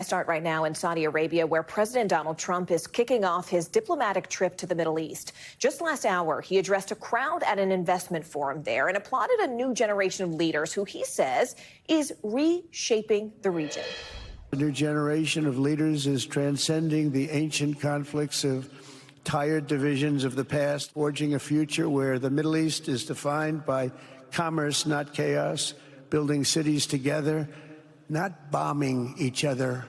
Start right now in Saudi Arabia, where President Donald Trump is kicking off his diplomatic trip to the Middle East. Just last hour, he addressed a crowd at an investment forum there and applauded a new generation of leaders who he says is reshaping the region. The new generation of leaders is transcending the ancient conflicts of tired divisions of the past, forging a future where the Middle East is defined by commerce, not chaos, building cities together, not bombing each other.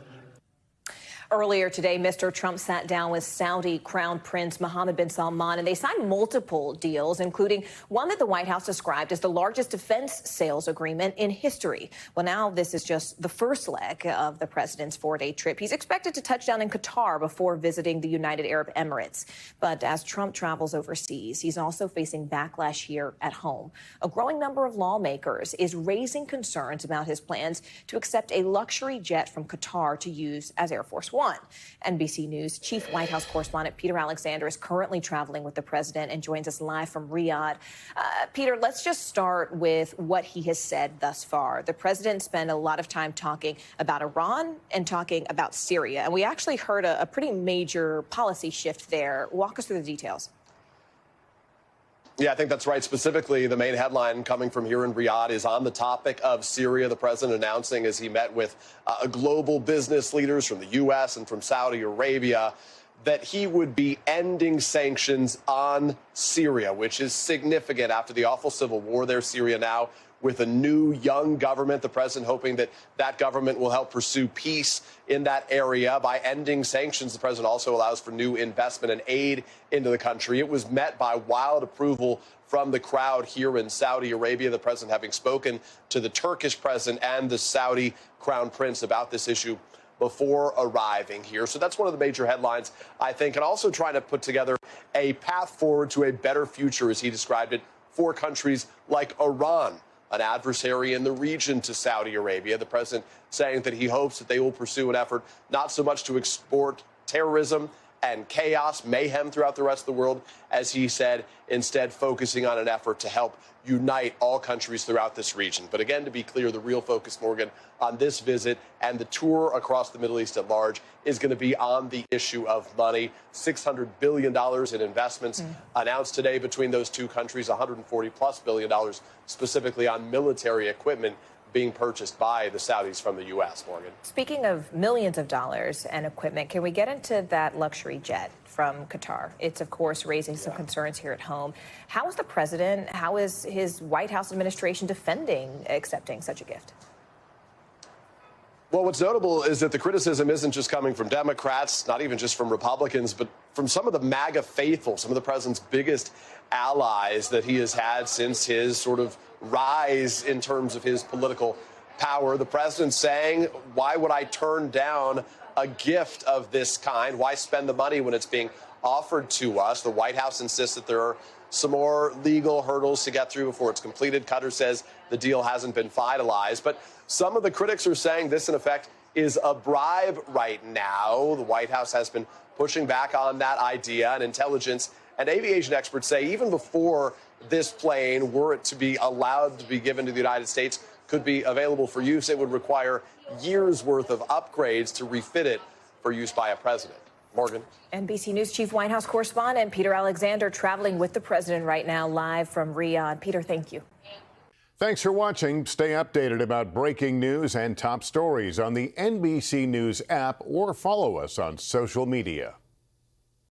Earlier today, Mr. Trump sat down with Saudi Crown Prince Mohammed bin Salman, and they signed multiple deals, including one that the White House described as the largest defense sales agreement in history. Well, now this is just the first leg of the president's 4-day trip. He's expected to touch down in Qatar before visiting the United Arab Emirates. But as Trump travels overseas, he's also facing backlash here at home. A growing number of lawmakers is raising concerns about his plans to accept a luxury jet from Qatar to use as Air Force One. NBC News Chief White House correspondent Peter Alexander is currently traveling with the president and joins us live from Riyadh. Peter, let's just start with what he has said thus far. The president spent a lot of time talking about Iran and talking about Syria, and we actually heard a pretty major policy shift there. Walk us through the details. Yeah, I think that's right. Specifically, the main headline coming from here in Riyadh is on the topic of Syria. The president announcing as he met with global business leaders from the U.S. and from Saudi Arabia that he would be ending sanctions on Syria, which is significant after the awful civil war there. Syria now with a new young government, the president hoping that that government will help pursue peace in that area. By ending sanctions, the president also allows for new investment and aid into the country. It was met by wild approval from the crowd here in Saudi Arabia, the president having spoken to the Turkish president and the Saudi crown prince about this issue before arriving here. So that's one of the major headlines, I think, and also trying to put together a path forward to a better future, as he described it, for countries like Iran, an adversary in the region to Saudi Arabia. The president saying that he hopes that they will pursue an effort not so much to export terrorism and chaos, mayhem throughout the rest of the world, as he said, instead focusing on an effort to help unite all countries throughout this region. But again, to be clear, the real focus, Morgan, on this visit and the tour across the Middle East at large is going to be on the issue of money. $600 billion in investments announced today between those two countries, $140+ billion specifically on military equipment being purchased by the Saudis from the U.S., Morgan. Speaking of millions of dollars and equipment, can we get into that luxury jet from Qatar? It's, of course, raising some concerns here at home. How is the president, how is his White House administration defending accepting such a gift? Well, what's notable is that the criticism isn't just coming from Democrats, not even just from Republicans, but from some of the MAGA faithful, some of the president's biggest allies that he has had since his sort of rise in terms of his political power. The president saying, why would I turn down a gift of this kind? Why spend the money when it's being offered to us? The White House insists that there are some more legal hurdles to get through before it's completed. Qatar says the deal hasn't been finalized. But some of the critics are saying this, in effect, is a bribe right now. The White House has been pushing back on that idea, and intelligence and aviation experts say even before this plane, were it to be allowed to be given to the United States, could be available for use, it would require years' worth of upgrades to refit it for use by a president. Morgan. NBC News Chief White House correspondent Peter Alexander traveling with the president right now live from Riyadh. Peter, thank you. Thanks for watching. Stay updated about breaking news and top stories on the NBC News app or follow us on social media.